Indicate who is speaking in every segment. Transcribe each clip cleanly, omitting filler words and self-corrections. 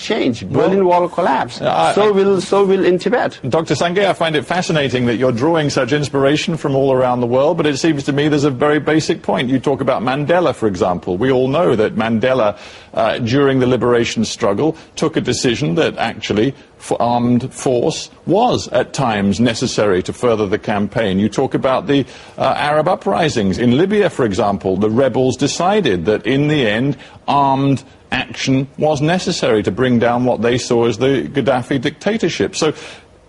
Speaker 1: change. Berlin Wall collapse. So will in Tibet.
Speaker 2: Dr. Sangay, I find it fascinating that you're drawing such inspiration from all around the world, but it seems to me there's a very basic point. You talk about Mandela, for example. We all know that Mandela, during the liberation struggle, took a decision that actually armed force was at times necessary to further the campaign. You talk about the Arab uprisings. In Libya, for example, the rebels decided that in the end armed action was necessary to bring down what they saw as the Gaddafi dictatorship. So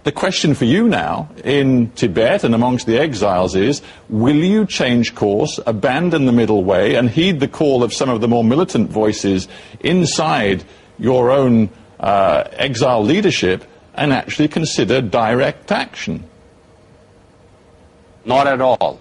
Speaker 2: the question for you now in Tibet and amongst the exiles is, will you change course, abandon the middle way and heed the call of some of the more militant voices inside your own exile leadership and actually consider direct action?
Speaker 1: Not at all.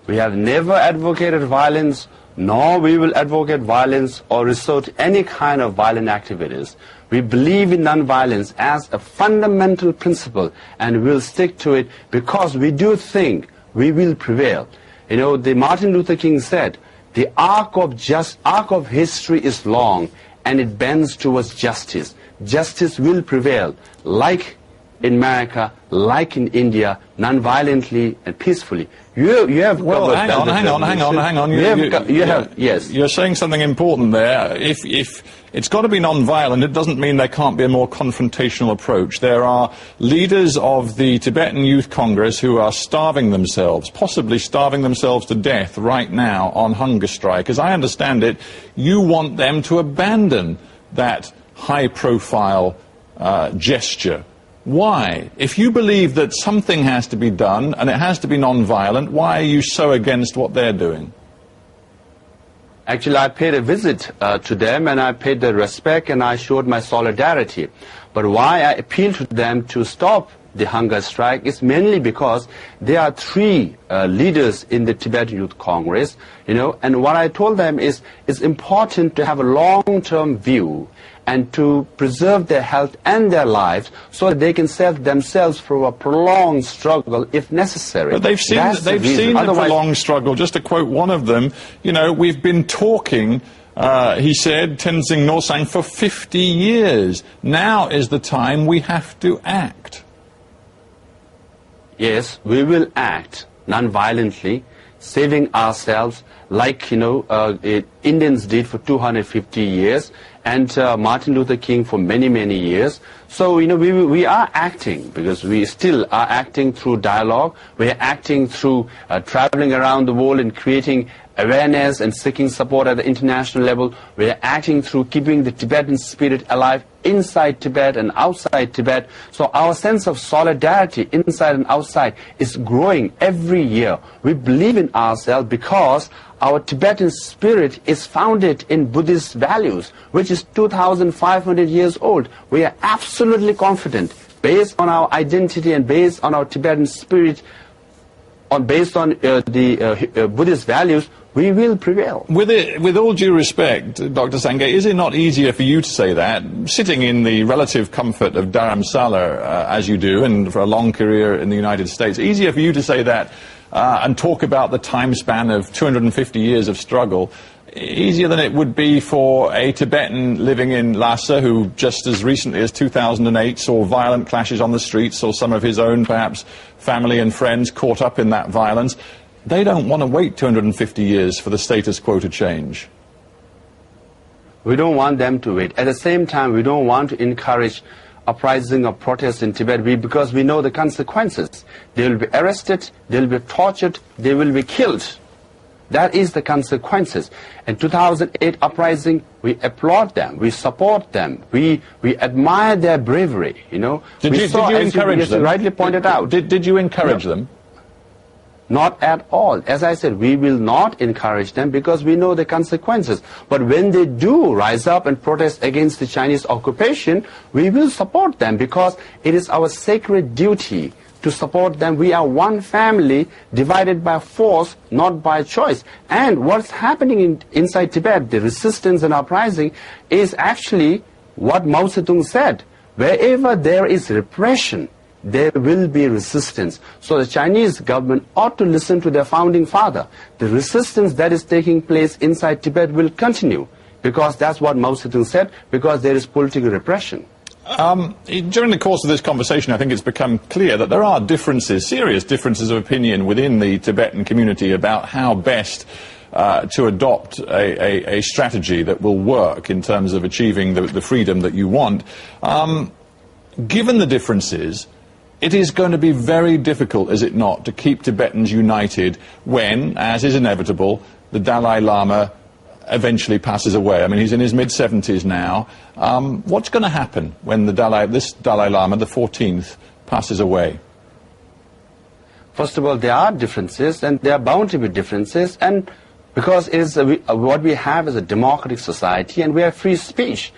Speaker 1: We have never advocated violence, nor we will advocate violence or resort to any kind of violent activities. We believe in non-violence as a fundamental principle, and we'll stick to it because we do think we will prevail. You know, Martin Luther King said, the arc of history is long, and it bends towards justice. Justice will prevail, like in America, like in India, non-violently and peacefully. You have
Speaker 2: well, hang on.
Speaker 1: Yes.
Speaker 2: You're saying something important there. If it's got to be non-violent, it doesn't mean there can't be a more confrontational approach. There are leaders of the Tibetan Youth Congress who are starving themselves, possibly starving themselves to death right now on hunger strike. As I understand it, you want them to abandon that high-profile gesture. Why? If you believe that something has to be done and it has to be non-violent, why are you so against what they're doing?
Speaker 1: Actually, I paid a visit to them, and I paid the respect, and I showed my solidarity. But why I appeal to them to stop the hunger strike is mainly because there are three leaders in the Tibetan Youth Congress, you know, and what I told them is it's important to have a long-term view and to preserve their health and their lives so that they can save themselves from a prolonged struggle if necessary.
Speaker 2: But they've seen the prolonged struggle. Just to quote one of them, you know, we've been talking, he said, Tenzing Norsang, for 50 years. Now is the time we have to act.
Speaker 1: Yes, we will act non-violently, saving ourselves like, you know, Indians did for 250 years. And Martin Luther King for many, many years. So, you know, we are acting, because we still are acting through dialogue. We are acting through traveling around the world and creating awareness and seeking support at the international level. We are acting through keeping the Tibetan spirit alive inside Tibet and outside Tibet. So our sense of solidarity inside and outside is growing every year. We believe in ourselves because our Tibetan spirit is founded in Buddhist values, which is 2,500 years old. We are absolutely confident, based on our identity and based on our Tibetan spirit, based on the Buddhist values, we will prevail.
Speaker 2: With all due respect, Dr. Sangay, is it not easier for you to say that, sitting in the relative comfort of Dharamsala, as you do, and for a long career in the United States, easier for you to say that and talk about the time span of 250 years of struggle, easier than it would be for a Tibetan living in Lhasa who just as recently as 2008 saw violent clashes on the streets, saw some of his own, perhaps, family and friends caught up in that violence. They don't want to wait 250 years for the status quo to change.
Speaker 1: We don't want them to wait. At the same time, we don't want to encourage uprising or protest in Tibet because we know the consequences. They will be arrested, they will be tortured, they will be killed. That is the consequences. In 2008 uprising, we applaud them, we support them, we admire their bravery, you know.
Speaker 2: Did you encourage them?
Speaker 1: Rightly pointed out.
Speaker 2: Did you encourage them?
Speaker 1: Not at all. As I said, we will not encourage them because we know the consequences. But when they do rise up and protest against the Chinese occupation, we will support them because it is our sacred duty to support them. We are one family divided by force, not by choice. And what's happening inside Tibet, the resistance and uprising, is actually what Mao Zedong said. Wherever there is repression, there will be resistance. So the Chinese government ought to listen to their founding father. The resistance that is taking place inside Tibet will continue because that's what Mao Zedong said, because there is political repression.
Speaker 2: During the course of this conversation, I think it's become clear that there are differences, serious differences of opinion within the Tibetan community about how best to adopt a strategy that will work in terms of achieving the freedom that you want. Given the differences, it is going to be very difficult, is it not, to keep Tibetans united when, as is inevitable, the Dalai Lama eventually passes away. I mean, he's in his mid-70s now. What's going to happen when this Dalai Lama, the 14th, passes away?
Speaker 1: First of all, there are differences, and there are bound to be differences, and because it is what we have is a democratic society, and we have free speech.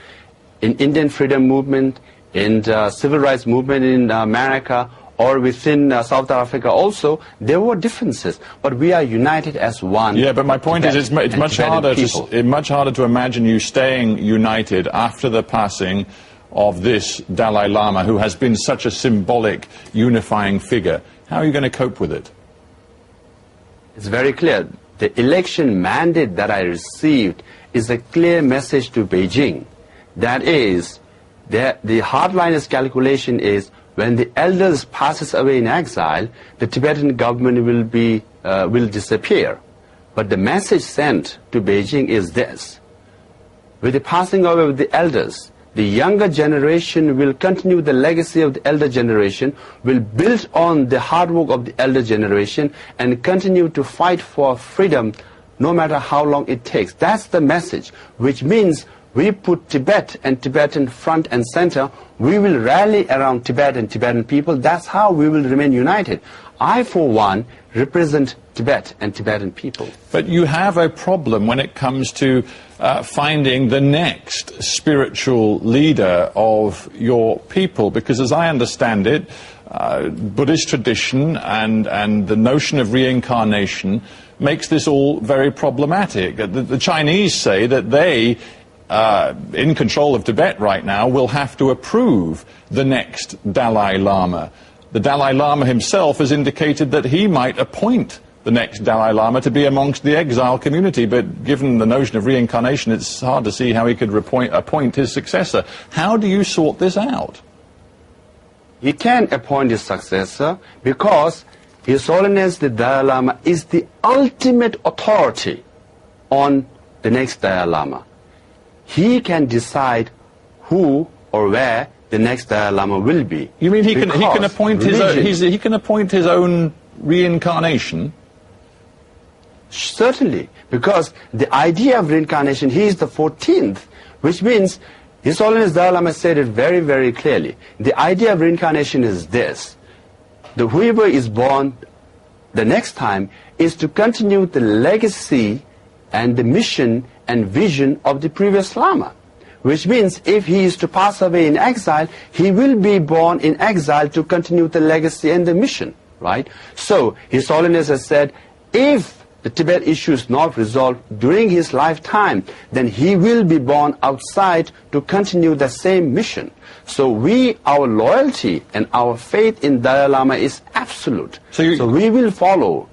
Speaker 1: In Indian freedom movement, in the civil rights movement in America, or within South Africa also, there were differences, but we are united as one.
Speaker 2: Yeah, but my point is it's much harder to imagine you staying united after the passing of this Dalai Lama, who has been such a symbolic, unifying figure. How are you going to cope with it?
Speaker 1: It's very clear. The election mandate that I received is a clear message to Beijing. That is, the hardliners' calculation is, when the elders passes away in exile, the Tibetan government will disappear. But the message sent to Beijing is this: with the passing away of the elders, the younger generation will continue the legacy of the elder generation, will build on the hard work of the elder generation, and continue to fight for freedom no matter how long it takes. That's the message, which means we put Tibet and Tibetan front and center. We will rally around Tibet and Tibetan people. That's how we will remain united. I, for one, represent Tibet and Tibetan people.
Speaker 2: But you have a problem when it comes to finding the next spiritual leader of your people, because as I understand it, Buddhist tradition and the notion of reincarnation makes this all very problematic. The Chinese say that they, in control of Tibet right now, will have to approve the next Dalai Lama. The Dalai Lama himself has indicated that he might appoint the next Dalai Lama to be amongst the exile community, but given the notion of reincarnation, it's hard to see how he could appoint his successor. How do you sort this out?
Speaker 1: He can appoint his successor because His Holiness the Dalai Lama is the ultimate authority on the next Dalai Lama. He can decide who or where the next Dalai Lama will be.
Speaker 2: You mean he can appoint he can appoint his own reincarnation?
Speaker 1: Certainly, because the idea of reincarnation, he is the 14th, which means His Holiness Dalai Lama said it very, very clearly. The idea of reincarnation is this: whoever is born the next time is to continue the legacy and the mission and vision of the previous Lama. Which means if he is to pass away in exile, he will be born in exile to continue the legacy and the mission, right? So His Holiness has said, if the Tibet issue is not resolved during his lifetime, then he will be born outside to continue the same mission. So our loyalty and our faith in Dalai Lama is absolute. So we will follow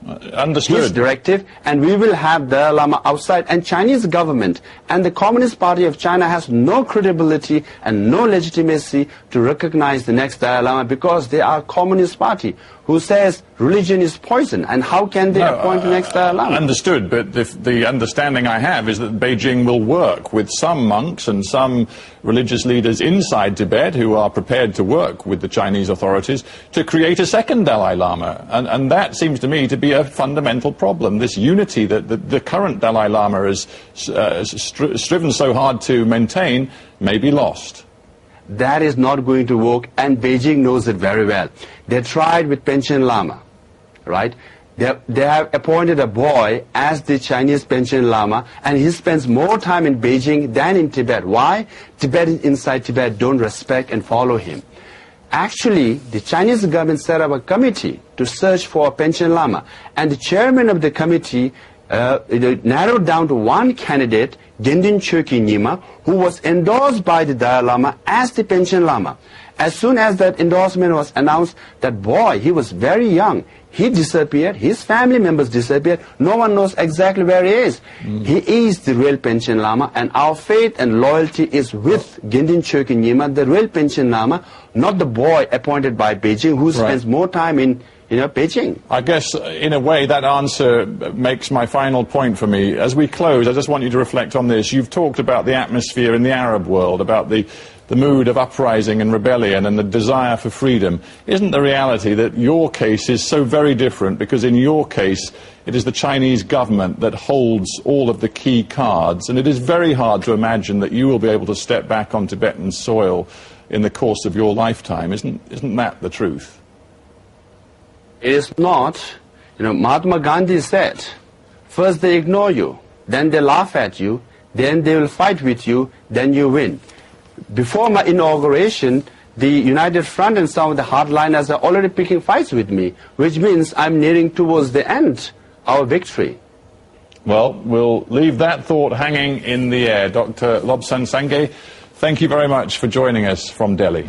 Speaker 1: his directive, and we will have Dalai Lama outside. And Chinese government and the Communist Party of China has no credibility and no legitimacy to recognize the next Dalai Lama, because they are Communist Party who says religion is poison, and how can they appoint the next Dalai Lama?
Speaker 2: Understood, but the understanding I have is that Beijing will work with some monks and some religious leaders inside Tibet who are prepared to work with the Chinese authorities to create a second Dalai Lama. And that seems to me to be a fundamental problem. This unity that the current Dalai Lama has striven so hard to maintain may be lost.
Speaker 1: That is not going to work, and Beijing knows it very well. They tried with Panchen Lama, right? They have appointed a boy as the Chinese Panchen Lama, and he spends more time in Beijing than in Tibet. Why? Tibetans inside Tibet don't respect and follow him. Actually, the Chinese government set up a committee to search for a Panchen Lama, and the chairman of the committee narrowed down to one candidate, Gendin Choki Nyima, who was endorsed by the Dalai Lama as the Panchen Lama. As soon as that endorsement was announced, that boy, he was very young, He disappeared, his family members disappeared, no one knows exactly where he is. He is the real Panchen Lama, and our faith and loyalty is with Gendin Chökyi Nyima, the real Panchen Lama, not the boy appointed by Beijing who spends more time in Beijing.
Speaker 2: I guess, in a way, that answer makes my final point for me. As we close, I just want you to reflect on this. You've talked about the atmosphere in the Arab world, about the mood of uprising and rebellion and the desire for freedom. Isn't the reality that your case is so very different, because in your case it is the Chinese government that holds all of the key cards, and it is very hard to imagine that you will be able to step back on Tibetan soil in the course of your lifetime. Isn't that the truth?
Speaker 1: It is not. Mahatma Gandhi said, first they ignore you, then they laugh at you, then they will fight with you, then you win. Before my inauguration, the United Front and some of the hardliners are already picking fights with me, which means I'm nearing towards the end, our victory.
Speaker 2: Well, we'll leave that thought hanging in the air. Dr. Lobsang Sangay, thank you very much for joining us from Delhi.